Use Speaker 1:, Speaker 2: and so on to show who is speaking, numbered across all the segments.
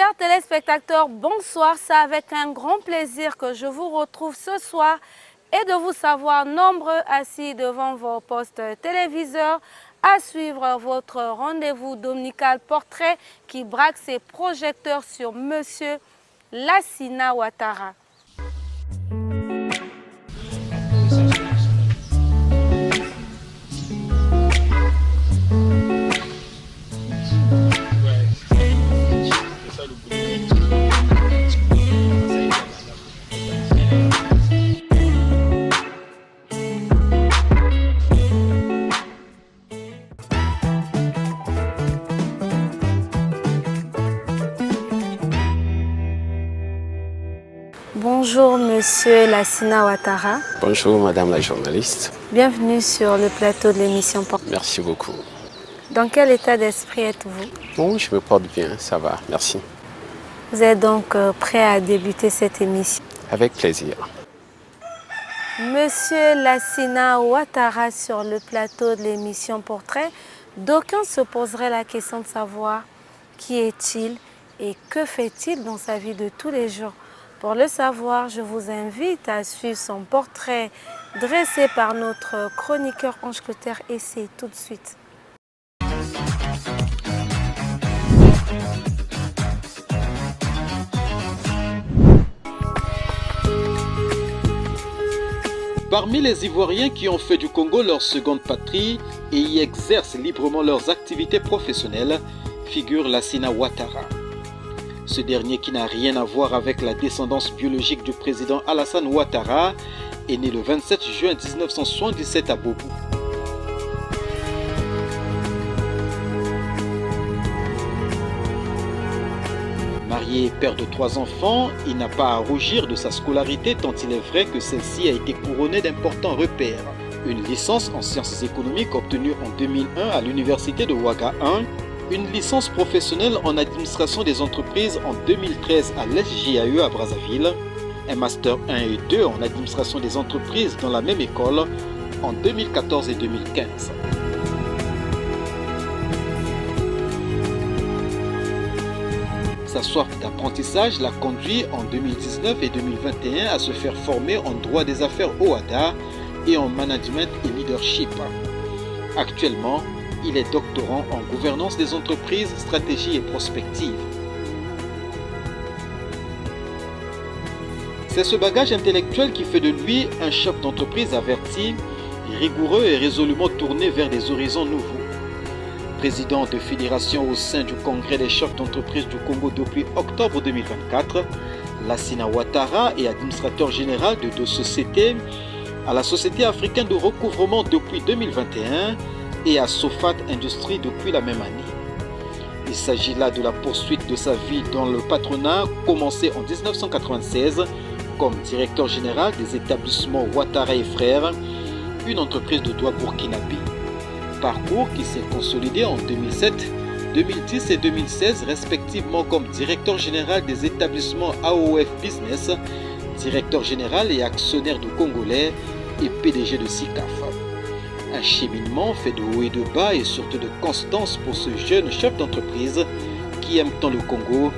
Speaker 1: Chers téléspectateurs, bonsoir. C'est avec un grand plaisir que je vous retrouve ce soir et de vous savoir nombreux assis devant vos postes téléviseurs à suivre votre rendez-vous dominical portrait qui braque ses projecteurs sur Monsieur Lassina Ouattara. Bonjour Monsieur Lassina Ouattara.
Speaker 2: Bonjour Madame la journaliste.
Speaker 1: Bienvenue sur le plateau de l'émission.
Speaker 2: Merci beaucoup.
Speaker 1: Dans quel état d'esprit êtes-vous?
Speaker 2: Bon, je me porte bien, ça va, merci.
Speaker 1: Vous êtes donc prêt à débuter cette émission?
Speaker 2: Avec plaisir.
Speaker 1: Monsieur Lassina Ouattara sur le plateau de l'émission Portrait, d'aucuns se poseraient la question de savoir qui est-il et que fait-il dans sa vie de tous les jours. Pour le savoir, je vous invite à suivre son portrait dressé par notre chroniqueur Ange Clotaire et c'est tout de suite.
Speaker 3: Parmi les Ivoiriens qui ont fait du Congo leur seconde patrie et y exercent librement leurs activités professionnelles, figure Lassina Ouattara. Ce dernier, qui n'a rien à voir avec la descendance biologique du président Alassane Ouattara, est né le 27 juin 1977 à Bobou. Marié et père de 3 enfants, il n'a pas à rougir de sa scolarité tant il est vrai que celle-ci a été couronnée d'importants repères. Une licence en sciences économiques obtenue en 2001 à l'université de Ouaga 1, une licence professionnelle en administration des entreprises en 2013 à l'SJAE à Brazzaville, un master 1 et 2 en administration des entreprises dans la même école en 2014 et 2015. Sa soif d'apprentissage l'a conduit en 2019 et 2021 à se faire former en droit des affaires au OHADA et en management et leadership. Actuellement, il est doctorant en gouvernance des entreprises, stratégie et prospective. C'est ce bagage intellectuel qui fait de lui un chef d'entreprise averti, rigoureux et résolument tourné vers des horizons nouveaux. Président de fédération au sein du Congrès des chefs d'entreprise du Congo depuis octobre 2024, Lassina Ouattara est administrateur général de 2 sociétés, à la Société africaine de recouvrement depuis 2021 et à Sofat Industries depuis la même année. Il s'agit là de la poursuite de sa vie dans le patronat commencé en 1996 comme directeur général des établissements Ouattara et Frères, une entreprise de droit burkinabé. Parcours qui s'est consolidé en 2007, 2010 et 2016 respectivement comme directeur général des établissements AOF Business, directeur général et actionnaire de Congolais et PDG de SICAF. Un cheminement fait de haut et de bas et surtout de constance pour ce jeune chef d'entreprise qui aime tant le Congo,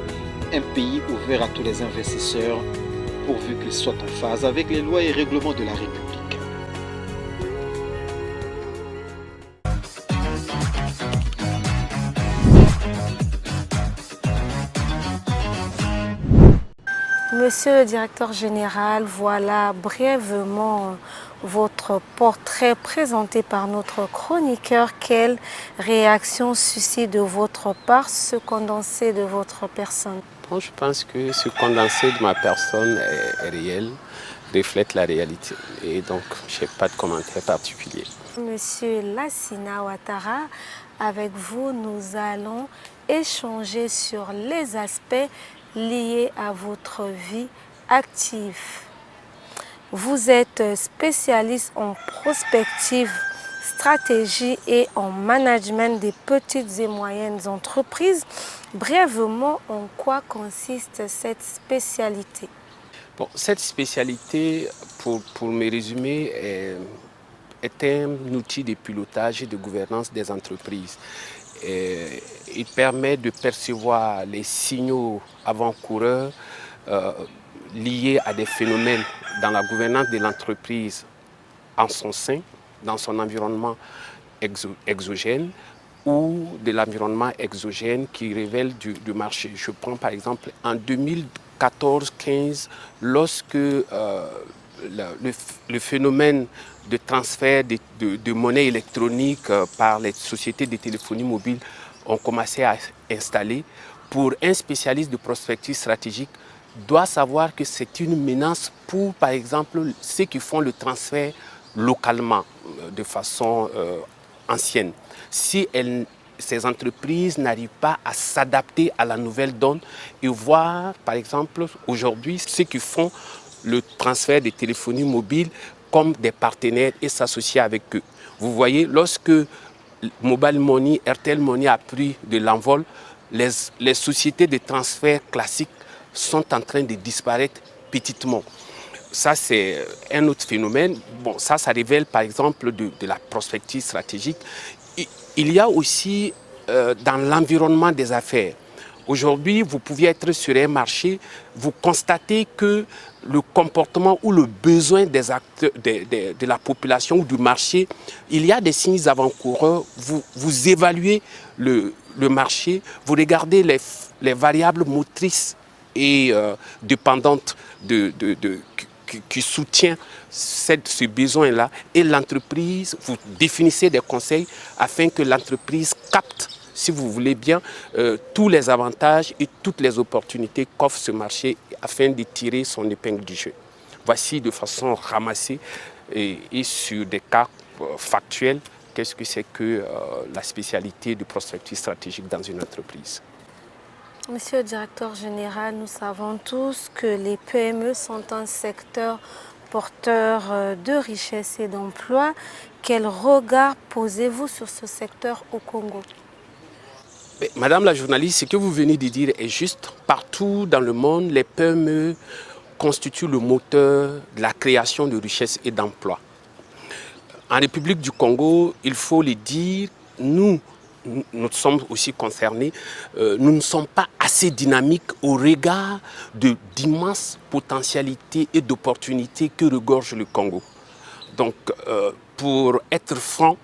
Speaker 3: un pays ouvert à tous les investisseurs, pourvu qu'ils soient en phase avec les lois et règlements de la République.
Speaker 1: Monsieur le directeur général, voilà brièvement votre portrait présenté par notre chroniqueur. Quelle réaction suscite de votre part ce condensé de votre personne?
Speaker 2: Bon, je pense que ce condensé de ma personne est réel, reflète la réalité. Et donc, je n'ai pas de commentaire particulier.
Speaker 1: Monsieur Lassina Ouattara, avec vous, nous allons échanger sur les aspects liés à votre vie active. Vous êtes spécialiste en prospective, stratégie et en management des petites et moyennes entreprises. Brièvement, en quoi consiste cette spécialité?
Speaker 2: Bon, cette spécialité, pour me résumer, est un outil de pilotage et de gouvernance des entreprises. il permet de percevoir les signaux avant-coureurs liés à des phénomènes dans la gouvernance de l'entreprise en son sein, dans son environnement exogène ou de l'environnement exogène qui révèle du marché. Je prends par exemple en 2014-15, lorsque le phénomène de transfert de monnaie électronique par les sociétés de téléphonie mobile ont commencé à installer, pour un spécialiste de prospective stratégique, doit savoir que c'est une menace pour, par exemple, ceux qui font le transfert localement, de façon ancienne. Si ces entreprises n'arrivent pas à s'adapter à la nouvelle donne et voir, par exemple, aujourd'hui, ceux qui font le transfert de téléphonie mobile comme des partenaires et s'associer avec eux. Vous voyez, lorsque Mobile Money, Airtel Money a pris de l'envol, les sociétés de transfert classiques sont en train de disparaître petitement. Ça, c'est un autre phénomène. Bon, ça révèle par exemple de la prospective stratégique. Il y a aussi dans l'environnement des affaires. Aujourd'hui, vous pouvez être sur un marché, vous constatez que le comportement ou le besoin des acteurs, de la population ou du marché, il y a des signes avant-coureurs, vous évaluez le marché, vous regardez les variables motrices et dépendantes qui soutient ce besoin-là, et l'entreprise, vous définissez des conseils afin que l'entreprise capte, si vous voulez bien, tous les avantages et toutes les opportunités qu'offre ce marché afin de tirer son épingle du jeu. Voici de façon ramassée et sur des cas factuels, qu'est-ce que c'est que la spécialité de prospective stratégique dans une entreprise.
Speaker 1: Monsieur le directeur général, nous savons tous que les PME sont un secteur porteur de richesse et d'emploi. Quel regard posez-vous sur ce secteur au Congo?
Speaker 2: Madame la journaliste, ce que vous venez de dire est juste. Partout dans le monde, les PME constituent le moteur de la création de richesse et d'emploi. En République du Congo, il faut le dire, nous sommes aussi concernés, nous ne sommes pas assez dynamiques au regard d'immenses potentialités et d'opportunités que regorge le Congo. Donc, pour être franc,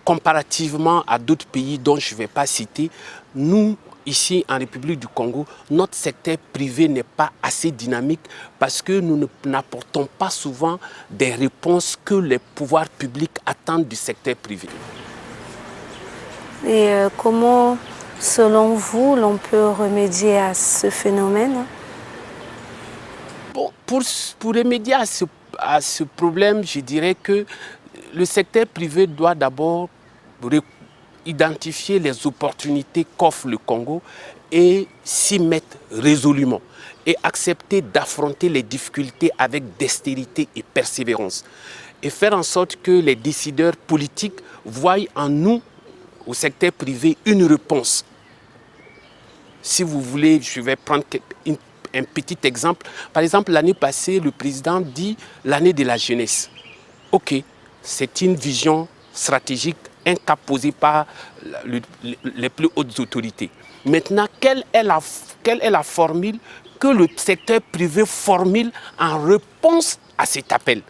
Speaker 2: comparativement à d'autres pays dont je ne vais pas citer, nous, ici en République du Congo, notre secteur privé n'est pas assez dynamique parce que nous n'apportons pas souvent des réponses que les pouvoirs publics attendent du secteur privé.
Speaker 1: Et comment, selon vous, l'on peut remédier à ce phénomène?
Speaker 2: Bon, pour remédier à ce problème, je dirais que le secteur privé doit d'abord identifier les opportunités qu'offre le Congo et s'y mettre résolument et accepter d'affronter les difficultés avec dextérité et persévérance et faire en sorte que les décideurs politiques voient en nous, au secteur privé, une réponse. Si vous voulez, je vais prendre un petit exemple. Par exemple, l'année passée, le président dit l'année de la jeunesse. Ok, c'est une vision stratégique, un cap posé par les plus hautes autorités. Maintenant, quelle est la formule que le secteur privé formule en réponse à cet appel?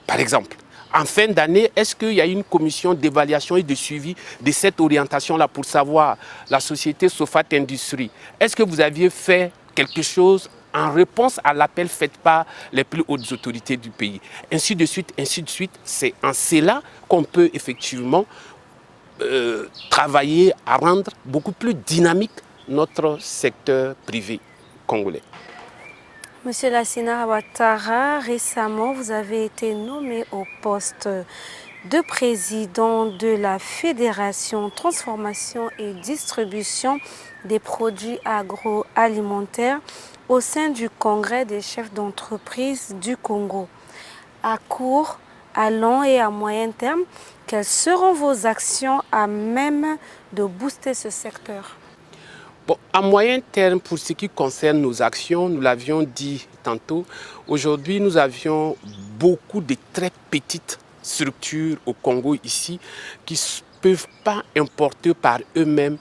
Speaker 2: Par exemple, en fin d'année, est-ce qu'il y a une commission d'évaluation et de suivi de cette orientation-là pour savoir la société Sofat Industrie? Est-ce que vous aviez fait quelque chose en réponse à l'appel fait par les plus hautes autorités du pays? Ainsi de suite, ainsi de suite. C'est en cela qu'on peut effectivement travailler à rendre beaucoup plus dynamique notre secteur privé congolais.
Speaker 1: Monsieur Lassina Ouattara, récemment, vous avez été nommé au poste de président de la Fédération Transformation et Distribution des produits agroalimentaires au sein du Congrès des chefs d'entreprise du Congo. À court, à long et à moyen terme, quelles seront vos actions à même de booster ce secteur?
Speaker 2: Bon, à moyen terme, pour ce qui concerne nos actions, nous l'avions dit tantôt, aujourd'hui nous avions beaucoup de très petites structures au Congo ici qui peuvent pas importer par eux-mêmes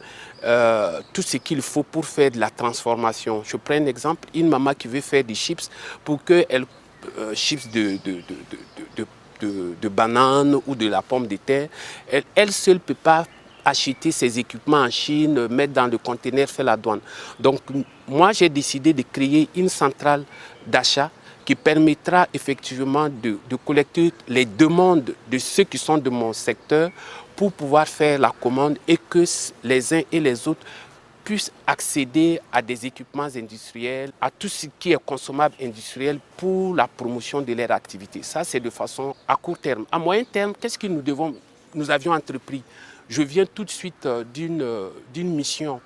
Speaker 2: tout ce qu'il faut pour faire de la transformation. Je prends un exemple, une maman qui veut faire des chips pour qu'elle chips de bananes ou de la pomme de terre, elle seule ne peut pas acheter ses équipements en Chine, mettre dans le conteneur, faire la douane. Donc moi j'ai décidé de créer une centrale d'achat qui permettra effectivement de collecter les demandes de ceux qui sont de mon secteur pour pouvoir faire la commande et que les uns et les autres puissent accéder à des équipements industriels, à tout ce qui est consommable industriel pour la promotion de leur activité. Ça, c'est de façon à court terme. À moyen terme, qu'est-ce que nous avions entrepris? Je viens tout de suite d'une mission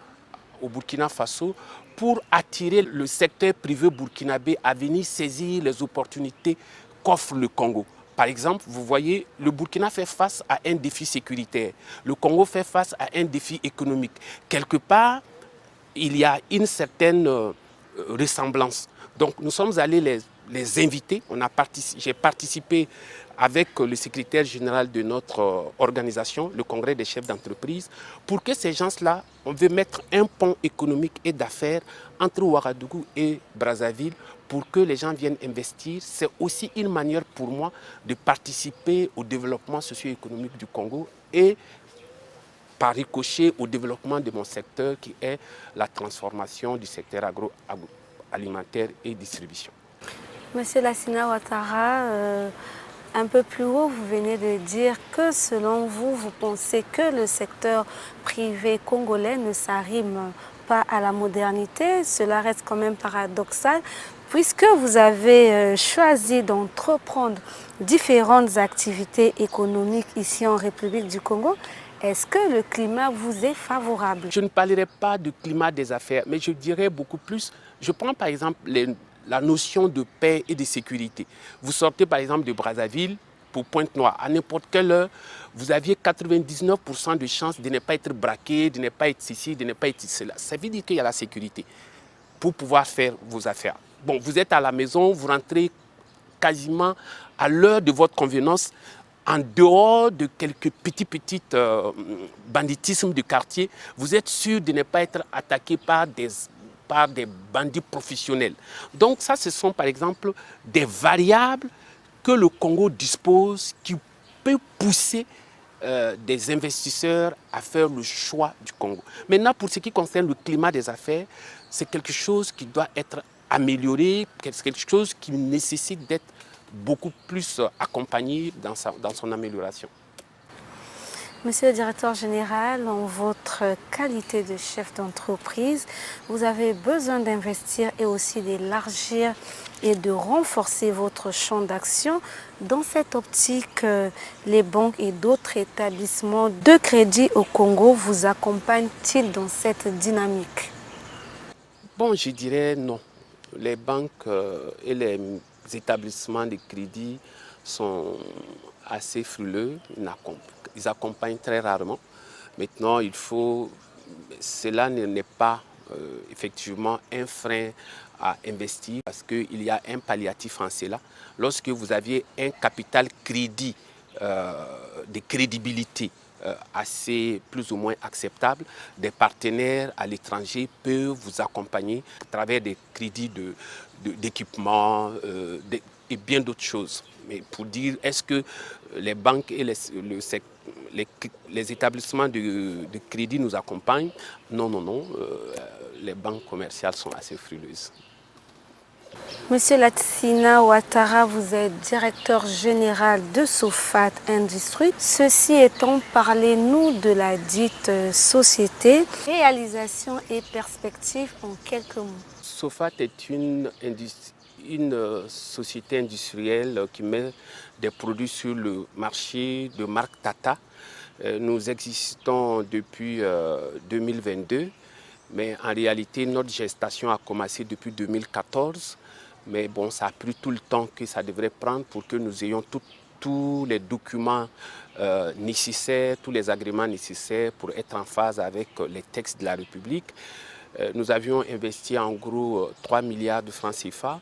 Speaker 2: au Burkina Faso pour attirer le secteur privé burkinabé à venir saisir les opportunités qu'offre le Congo. Par exemple, vous voyez, le Burkina fait face à un défi sécuritaire. Le Congo fait face à un défi économique. Quelque part, il y a une certaine ressemblance. Donc nous sommes allés les inviter. J'ai participé avec le secrétaire général de notre organisation, le Congrès des chefs d'entreprise, pour que ces gens-là, on veut mettre un pont économique et d'affaires entre Ouagadougou et Brazzaville pour que les gens viennent investir. C'est aussi une manière pour moi de participer au développement socio-économique du Congo et par ricochet au développement de mon secteur qui est la transformation du secteur agroalimentaire et distribution.
Speaker 1: Monsieur Lassina Ouattara, un peu plus haut, vous venez de dire que selon vous, vous pensez que le secteur privé congolais ne s'arrime pas à la modernité. Cela reste quand même paradoxal, puisque vous avez choisi d'entreprendre différentes activités économiques ici en République du Congo. Est-ce que le climat vous est favorable?
Speaker 2: Je ne parlerai pas du climat des affaires, mais je dirais beaucoup plus. Je prends par exemple la notion de paix et de sécurité. Vous sortez par exemple de Brazzaville pour Pointe-Noire. À n'importe quelle heure, vous aviez 99% de chances de ne pas être braqué, de ne pas être ceci, de ne pas être cela. Ça veut dire qu'il y a la sécurité pour pouvoir faire vos affaires. Bon, vous êtes à la maison, vous rentrez quasiment à l'heure de votre convenance. En dehors de quelques petits banditismes de quartier, vous êtes sûr de ne pas être attaqué par des bandits professionnels. Donc ça, ce sont par exemple des variables que le Congo dispose qui peut pousser des investisseurs à faire le choix du Congo. Maintenant, pour ce qui concerne le climat des affaires, c'est quelque chose qui doit être amélioré, c'est quelque chose qui nécessite d'être beaucoup plus accompagné dans son amélioration.
Speaker 1: Monsieur le directeur général, en votre qualité de chef d'entreprise, vous avez besoin d'investir et aussi d'élargir et de renforcer votre champ d'action. Dans cette optique, les banques et d'autres établissements de crédit au Congo vous accompagnent-ils dans cette dynamique?
Speaker 2: Bon, je dirais non. Les banques et les établissements de crédit sont assez frileux, ils accompagnent très rarement. Maintenant, cela n'est pas effectivement un frein à investir parce qu'il y a un palliatif en cela. Lorsque vous aviez un capital crédit de crédibilité assez plus ou moins acceptable, des partenaires à l'étranger peuvent vous accompagner à travers des crédits d'équipement et bien d'autres choses. Mais pour dire, est-ce que les banques et les établissements de crédit nous accompagnent? Non, non, non. Les banques commerciales sont assez frileuses.
Speaker 1: Monsieur Lassina Ouattara, vous êtes directeur général de Sofat Industries. Ceci étant, parlez-nous de la dite société, réalisation et perspective en quelques mots.
Speaker 2: Sofat est une société industrielle qui met des produits sur le marché de marque Tata. Nous existons depuis 2022, mais en réalité, notre gestation a commencé depuis 2014. Mais bon, ça a pris tout le temps que ça devrait prendre pour que nous ayons tous les documents nécessaires, tous les agréments nécessaires pour être en phase avec les textes de la République. Nous avions investi en gros 3 milliards de francs CFA.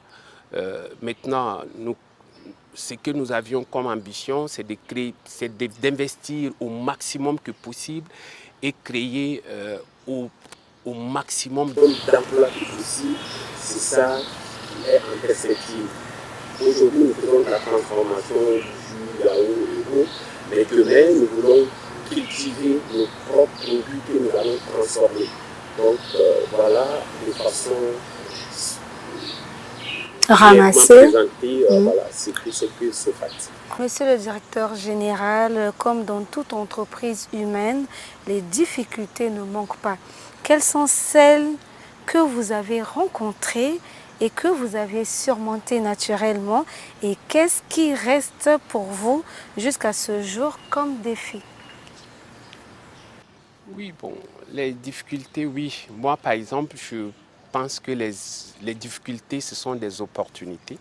Speaker 2: Maintenant, ce que nous avions comme ambition, c'est d'investir au maximum que possible et créer au maximum d'emplois que possible. C'est ça qui est en perspective. Aujourd'hui, nous faisons de la transformation du jus, yaourt et autres, mais demain, nous voulons cultiver nos propres produits que nous allons transformer. Donc voilà, de façon
Speaker 1: ramasser.
Speaker 2: Voilà, c'est que c'est facile.
Speaker 1: Monsieur le directeur général, comme dans toute entreprise humaine, les difficultés ne manquent pas. Quelles sont celles que vous avez rencontrées et que vous avez surmontées naturellement, et qu'est-ce qui reste pour vous jusqu'à ce jour comme défi?
Speaker 2: Oui, bon, les difficultés, oui. Moi, par exemple, je pense que les difficultés, ce sont des opportunités.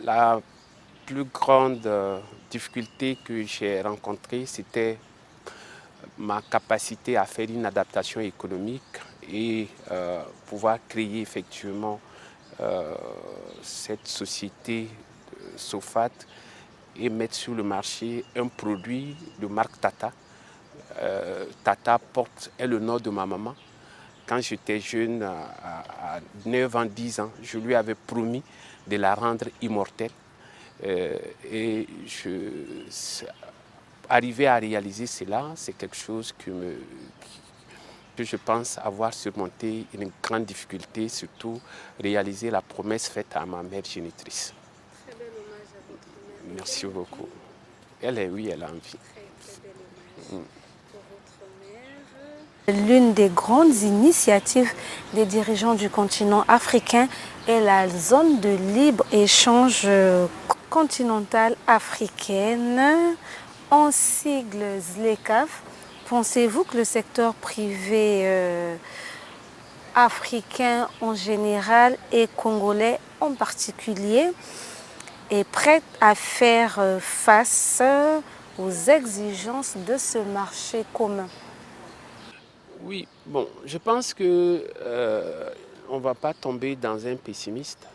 Speaker 2: La plus grande difficulté que j'ai rencontrée, c'était ma capacité à faire une adaptation économique et pouvoir créer effectivement cette société Sofat et mettre sur le marché un produit de marque Tata. Tata est le nom de ma maman. Quand j'étais jeune, à 9 ans, 10 ans, je lui avais promis de la rendre immortelle. Et arriver à réaliser cela, c'est quelque chose que je pense avoir surmonté une grande difficulté, surtout réaliser la promesse faite à ma mère génitrice.
Speaker 1: Très bel hommage à votre mère.
Speaker 2: Merci beaucoup. Elle est, oui, elle a envie.
Speaker 1: Très bel hommage pour votre mère. L'une des grandes initiatives des dirigeants du continent africain est la zone de libre-échange continentale africaine, en sigle ZLECAf. Pensez-vous que le secteur privé africain en général et congolais en particulier est prêt à faire face aux exigences de ce marché commun?
Speaker 2: Oui, bon, je pense que on ne va pas tomber dans un pessimiste.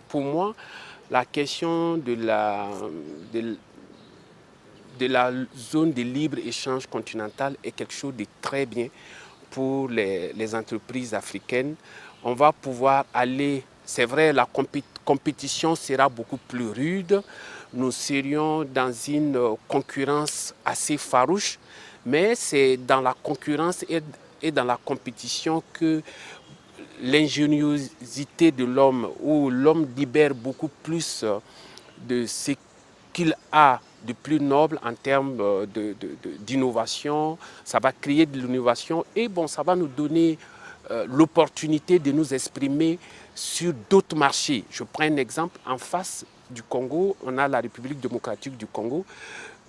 Speaker 2: Pour moi, la question de la zone de libre-échange continentale est quelque chose de très bien pour les entreprises africaines. On va pouvoir aller, c'est vrai, la compétition sera beaucoup plus rude. Nous serions dans une concurrence assez farouche, mais c'est dans la concurrence et dans la compétition que l'ingéniosité de l'homme, où l'homme libère beaucoup plus de ce qu'il a de plus noble en termes d'innovation. Ça va créer de l'innovation et bon, ça va nous donner l'opportunité de nous exprimer sur d'autres marchés. Je prends un exemple. En face du Congo, on a la République démocratique du Congo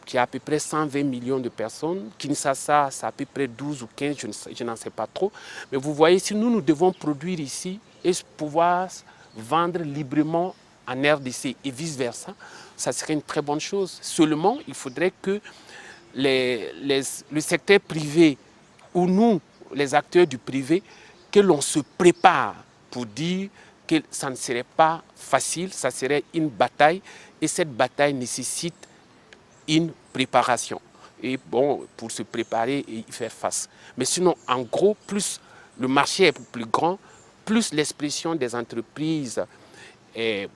Speaker 2: qui a à peu près 120 millions de personnes. Kinshasa, c'est à peu près 12 ou 15, je n'en sais pas trop. Mais vous voyez, si nous devons produire ici et pouvoir vendre librement en RDC et vice-versa, ça serait une très bonne chose. Seulement, il faudrait que le secteur privé ou nous, les acteurs du privé, que l'on se prépare pour dire que ça ne serait pas facile, ça serait une bataille et cette bataille nécessite une préparation. Et bon, pour se préparer et y faire face. Mais sinon, en gros, plus le marché est plus grand, plus l'expression des entreprises est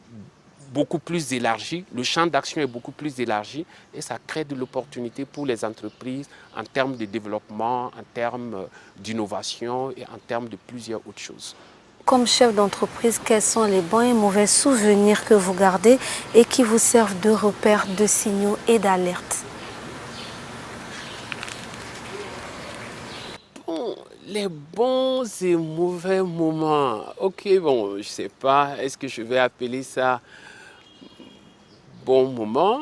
Speaker 2: beaucoup plus élargie, le champ d'action est beaucoup plus élargi et ça crée de l'opportunité pour les entreprises en termes de développement, en termes d'innovation et en termes de plusieurs autres choses.
Speaker 1: Comme chef d'entreprise, quels sont les bons et mauvais souvenirs que vous gardez et qui vous servent de repères, de signaux et d'alertes?
Speaker 2: Bon, les bons et mauvais moments. Ok, bon, je ne sais pas, est-ce que je vais appeler ça bon moment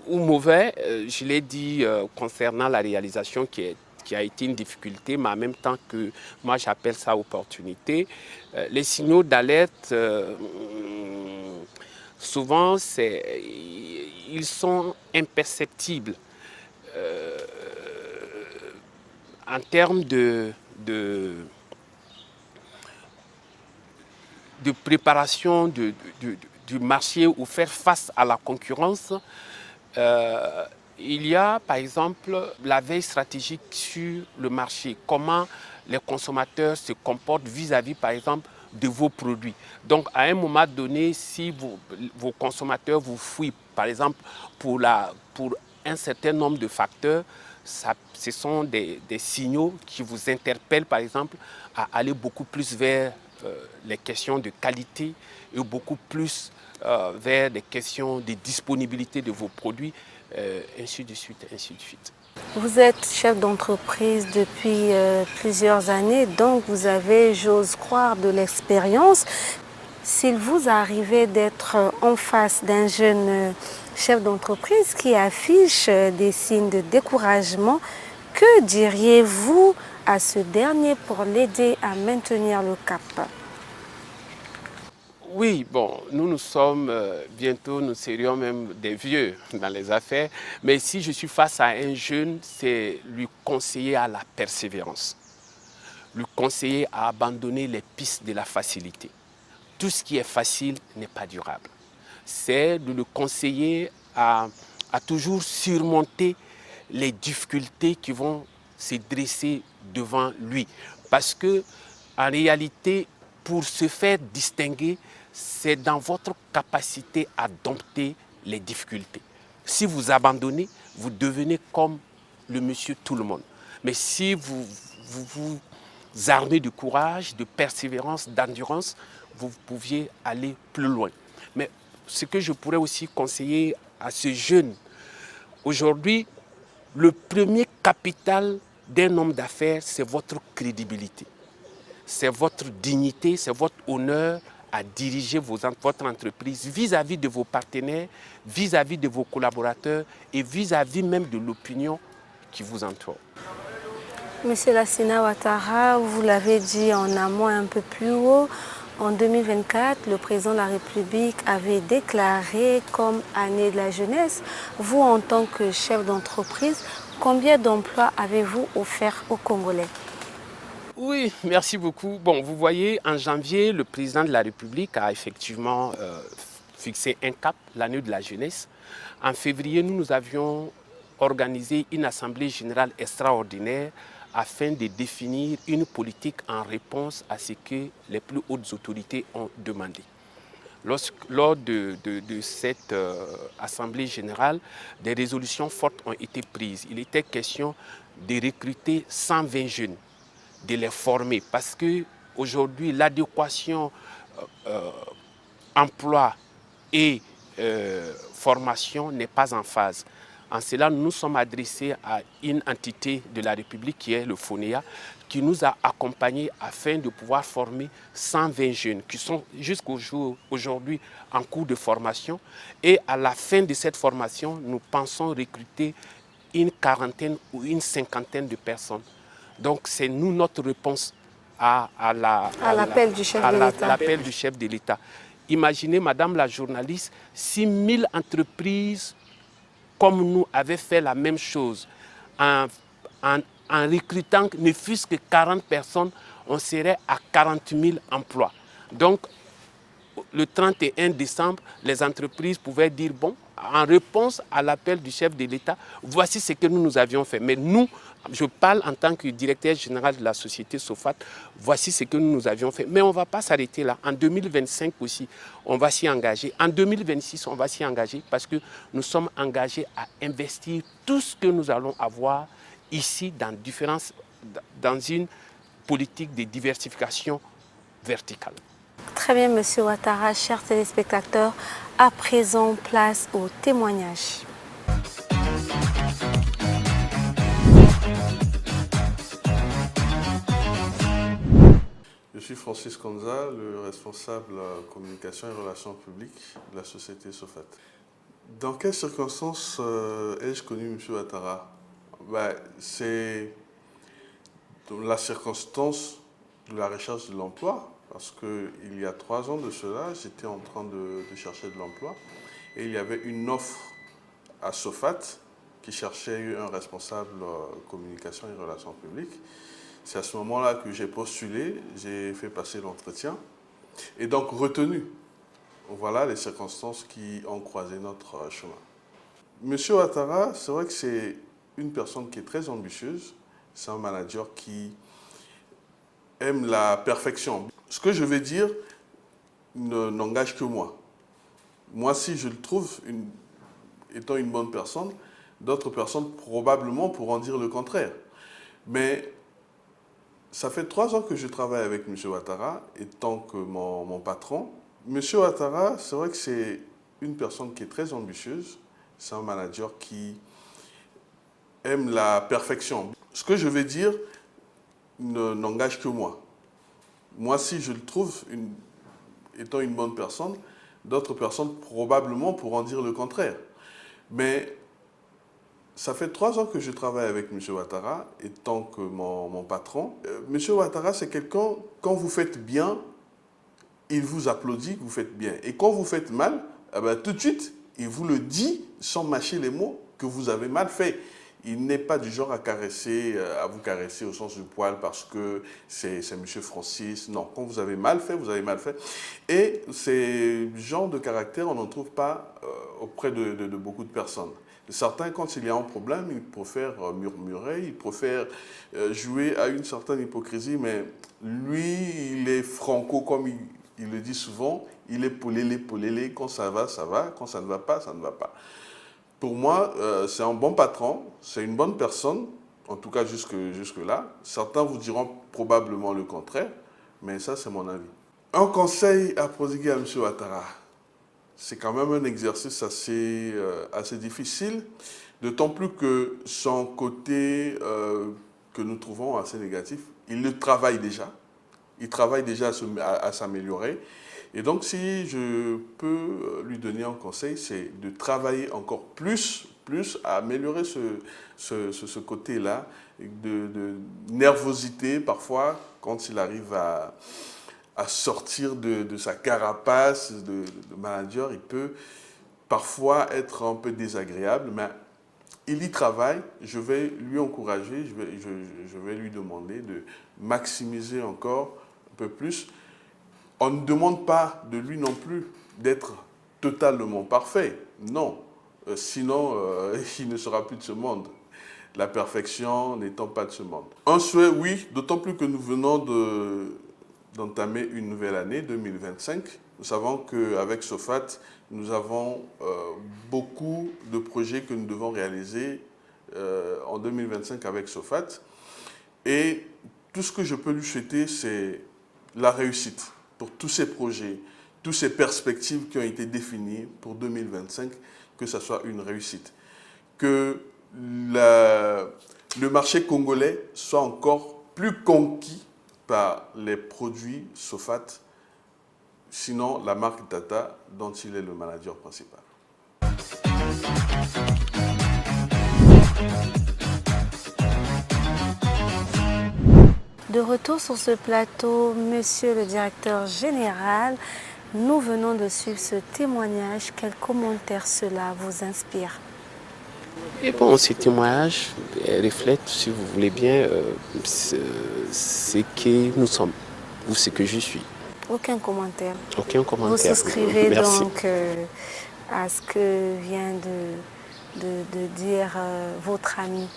Speaker 2: ou mauvais? Je l'ai dit concernant la réalisation qui a été une difficulté, mais en même temps que moi j'appelle ça opportunité. Les signaux d'alerte, souvent ils sont imperceptibles en termes de préparation du marché ou faire face à la concurrence, il y a par exemple la veille stratégique sur le marché, comment les consommateurs se comportent vis-à-vis par exemple de vos produits. Donc à un moment donné, si vos consommateurs vous fuient par exemple pour un certain nombre de facteurs, ce sont des signaux qui vous interpellent par exemple à aller beaucoup plus vers les questions de qualité et beaucoup plus vers des questions de disponibilité de vos produits, ainsi de suite, ainsi de suite.
Speaker 1: Vous êtes chef d'entreprise depuis plusieurs années, donc vous avez, j'ose croire, de l'expérience. S'il vous arrivait d'être en face d'un jeune chef d'entreprise qui affiche des signes de découragement, que diriez-vous à ce dernier pour l'aider à maintenir le cap?
Speaker 2: Oui, bon, nous sommes bientôt, nous serions même des vieux dans les affaires, mais si je suis face à un jeune, c'est lui conseiller à la persévérance, lui conseiller à abandonner les pistes de la facilité. Tout ce qui est facile n'est pas durable. C'est de le conseiller à toujours surmonter les difficultés qui vont se dresser devant lui. Parce que, en réalité, pour se faire distinguer, c'est dans votre capacité à dompter les difficultés. Si vous abandonnez, vous devenez comme le monsieur tout le monde. Mais si vous vous armez de courage, de persévérance, d'endurance, vous pouviez aller plus loin. Mais ce que je pourrais aussi conseiller à ce jeune, aujourd'hui, le premier capital d'un homme d'affaires, c'est votre crédibilité. C'est votre dignité, c'est votre honneur à diriger votre entreprise vis-à-vis de vos partenaires, vis-à-vis de vos collaborateurs et vis-à-vis même de l'opinion qui vous entoure.
Speaker 1: Monsieur Lassina Ouattara, vous l'avez dit en amont un peu plus haut, en 2024, le président de la République avait déclaré comme année de la jeunesse. Vous, en tant que chef d'entreprise, combien d'emplois avez-vous offert aux Congolais?
Speaker 2: Oui, merci beaucoup. Bon, vous voyez, en janvier, le président de la République a effectivement fixé un cap, l'année de la jeunesse. En février, nous avions organisé une assemblée générale extraordinaire afin de définir une politique en réponse à ce que les plus hautes autorités ont demandé. Lors de cette assemblée générale, des résolutions fortes ont été prises. Il était question de recruter 120 jeunes, de les former, parce qu'aujourd'hui, l'adéquation emploi et formation n'est pas en phase. En cela, nous nous sommes adressés à une entité de la République qui est le FONEA, qui nous a accompagnés afin de pouvoir former 120 jeunes qui sont jusqu'au jour aujourd'hui en cours de formation. Et à la fin de cette formation, nous pensons recruter une quarantaine ou une cinquantaine de personnes. Donc c'est nous notre réponse à l'appel du chef de l'État. Imaginez, Madame la journaliste, 6000 entreprises comme nous avaient fait la même chose en recrutant ne fût-ce que 40 personnes, on serait à 40 000 emplois. Donc, le 31 décembre, les entreprises pouvaient dire, bon, en réponse à l'appel du chef de l'État, voici ce que nous avions fait. Mais nous, je parle en tant que directeur général de la société SOFAT, voici ce que nous avions fait. Mais on ne va pas s'arrêter là. En 2025 aussi, on va s'y engager. En 2026, on va s'y engager parce que nous sommes engagés à investir tout ce que nous allons avoir ici dans une politique de diversification verticale.
Speaker 1: Très bien, Monsieur Ouattara, chers téléspectateurs, à présent, place au témoignage.
Speaker 4: Je suis Francis Konza, le responsable communication et relations publiques de la société SOFAT. Dans quelles circonstances ai-je connu M. Ouattara? C'est la circonstance de la recherche de l'emploi, parce qu'il y a 3 ans de cela, j'étais en train de chercher de l'emploi et il y avait une offre à SOFAT qui cherchait un responsable communication et relations publiques. C'est à ce moment-là que j'ai postulé, j'ai fait passer l'entretien et donc retenu voilà les circonstances qui ont croisé notre chemin. Monsieur Ouattara, c'est vrai que c'est une personne qui est très ambitieuse. C'est un manager qui aime la perfection. Ce que je vais dire n'engage que moi. Moi, si je le trouve étant une bonne personne, d'autres personnes probablement pourront dire le contraire. Mais ça fait 3 ans que je travaille avec M. Ouattara, étant que mon patron. M. Ouattara, c'est vrai que c'est une personne qui est très ambitieuse. C'est un manager qui aime la perfection. Ce que je vais dire n'engage que moi. Moi, si je le trouve étant une bonne personne, d'autres personnes probablement pourront dire le contraire. Mais ça fait 3 ans que je travaille avec M. Ouattara, étant que mon patron. M. Ouattara, c'est quelqu'un, quand vous faites bien, il vous applaudit que vous faites bien. Et quand vous faites mal, eh bien, tout de suite, il vous le dit sans mâcher les mots que vous avez mal fait. Il n'est pas du genre à vous caresser au sens du poil parce que c'est M. Francis. Non, quand vous avez mal fait, vous avez mal fait. Et ce genre de caractère, on n'en trouve pas auprès de beaucoup de personnes. Certains, quand il y a un problème, ils préfèrent murmurer, ils préfèrent jouer à une certaine hypocrisie, mais lui, il est franco, comme il le dit souvent, il est polélé, quand ça va, quand ça ne va pas, ça ne va pas. Pour moi, c'est un bon patron, c'est une bonne personne, en tout cas jusque-là. Certains vous diront probablement le contraire, mais ça, c'est mon avis. Un conseil à prodiguer à M. Ouattara. C'est quand même un exercice assez difficile, d'autant plus que son côté que nous trouvons assez négatif, il le travaille déjà. Il travaille déjà à s'améliorer. Et donc, si je peux lui donner un conseil, c'est de travailler encore plus à améliorer ce côté-là, de nervosité parfois, quand il arrive à sortir de sa carapace de manager. Il peut parfois être un peu désagréable, mais il y travaille. Je vais lui encourager, je vais lui demander de maximiser encore un peu plus. On ne demande pas de lui non plus d'être totalement parfait. Non, sinon il ne sera plus de ce monde. La perfection n'étant pas de ce monde. Un souhait, oui, d'autant plus que nous venons d'entamer une nouvelle année, 2025. Nous savons qu'avec SOFAT, nous avons beaucoup de projets que nous devons réaliser en 2025 avec SOFAT. Et tout ce que je peux lui souhaiter, c'est la réussite pour tous ces projets, toutes ces perspectives qui ont été définies pour 2025, que ce soit une réussite. Que le marché congolais soit encore plus conquis par les produits SOFAT, sinon la marque Tata, dont il est le manager principal.
Speaker 1: De retour sur ce plateau, monsieur le directeur général, nous venons de suivre ce témoignage. Quels commentaires cela vous inspire?
Speaker 2: Et bon, ces témoignages reflètent, si vous voulez bien, ce que nous sommes ou ce que je suis.
Speaker 1: Aucun commentaire.
Speaker 2: Aucun commentaire.
Speaker 1: Vous souscrivez
Speaker 2: Merci.
Speaker 1: donc à ce que vient de dire votre ami.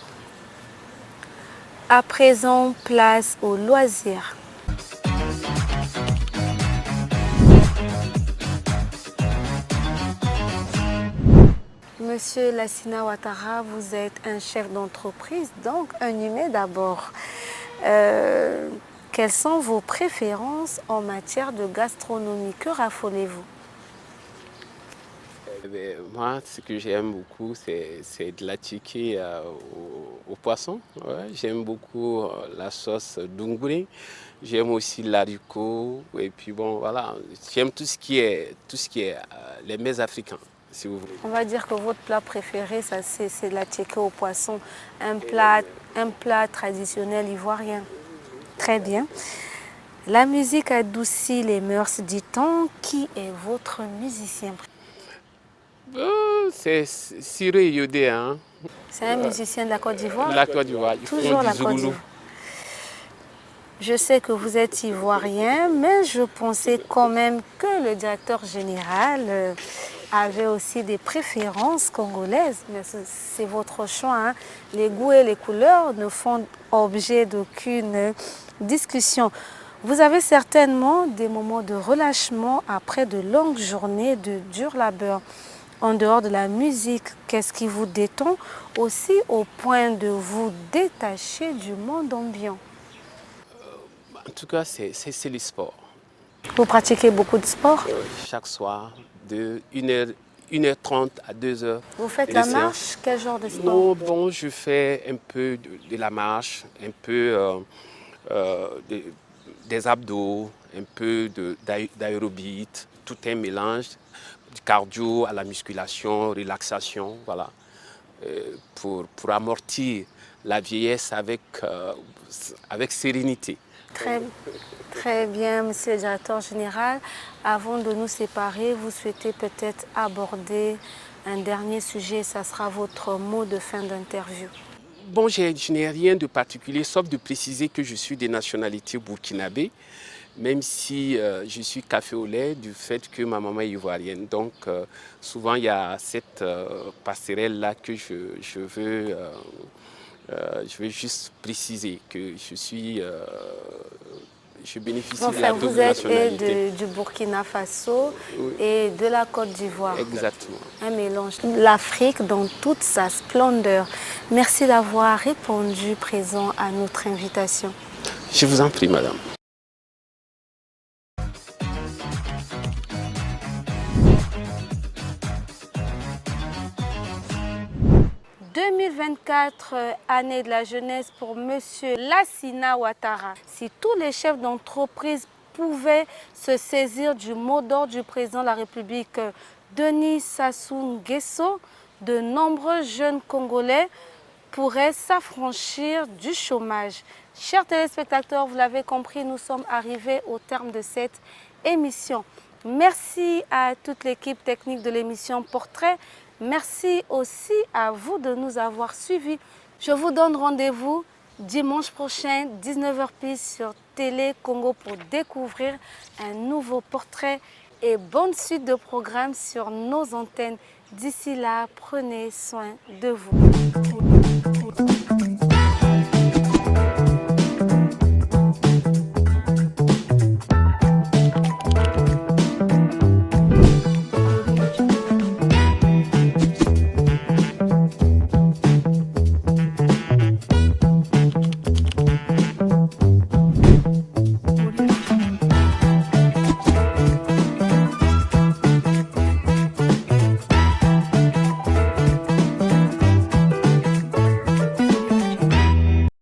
Speaker 1: À présent, place aux loisirs. Monsieur Lassina Ouattara, vous êtes un chef d'entreprise, donc un humain d'abord. Quelles sont vos préférences en matière de gastronomie? Que raffolez-vous?
Speaker 2: Moi, ce que j'aime beaucoup, c'est de la tiquer au poisson. Ouais, j'aime beaucoup la sauce dunguri. J'aime aussi l'haricot. Et puis bon, voilà, j'aime tout ce qui est les mets africains, si vous voulez.
Speaker 1: On va dire que votre plat préféré, c'est la tiquée au poisson, un plat traditionnel ivoirien. Très bien. La musique adoucit les mœurs, dit-on. Qui est votre musicien préféré?
Speaker 2: C'est Siré Yodé, hein.
Speaker 1: C'est un musicien de la Côte d'Ivoire?
Speaker 2: La Côte d'Ivoire.
Speaker 1: Toujours la Côte d'Ivoire. Je sais que vous êtes ivoirien, mais je pensais quand même que le directeur général avait aussi des préférences congolaises. Mais c'est votre choix, hein. Les goûts et les couleurs ne font objet d'aucune discussion. Vous avez certainement des moments de relâchement après de longues journées de dur labeur. En dehors de la musique, qu'est-ce qui vous détend aussi au point de vous détacher du monde ambiant?
Speaker 2: En tout cas, c'est le sport.
Speaker 1: Vous pratiquez beaucoup de sport?
Speaker 2: Chaque soir, de 1h30 à 2h.
Speaker 1: Vous faites la marche? Quel genre de sport?
Speaker 2: Non, bon, je fais un peu de la marche, un peu des abdos, un peu d'aérobie, tout un mélange, du cardio à la musculation, relaxation, voilà, pour amortir la vieillesse avec sérénité.
Speaker 1: Très bien, monsieur le directeur général. Avant de nous séparer, vous souhaitez peut-être aborder un dernier sujet, ça sera votre mot de fin d'interview.
Speaker 2: Bon, je n'ai rien de particulier, sauf de préciser que je suis de nationalité burkinabé, même si je suis café au lait du fait que ma maman est ivoirienne. Donc, souvent, il y a cette passerelle-là que je veux juste préciser que je bénéficie de la double nationalité.
Speaker 1: Vous êtes du Burkina Faso, oui, et de la Côte d'Ivoire.
Speaker 2: Exactement.
Speaker 1: Un mélange. L'Afrique dans toute sa splendeur. Merci d'avoir répondu présent à notre invitation.
Speaker 2: Je vous en prie, madame.
Speaker 1: « 2024, année de la jeunesse pour Monsieur Lassina Ouattara. Si tous les chefs d'entreprise pouvaient se saisir du mot d'ordre du président de la République, Denis Sassou Nguesso, de nombreux jeunes Congolais pourraient s'affranchir du chômage. » Chers téléspectateurs, vous l'avez compris, nous sommes arrivés au terme de cette émission. Merci à toute l'équipe technique de l'émission Portrait. Merci aussi à vous de nous avoir suivis. Je vous donne rendez-vous dimanche prochain, 19h pile sur Télé Congo pour découvrir un nouveau portrait et bonne suite de programmes sur nos antennes. D'ici là, prenez soin de vous.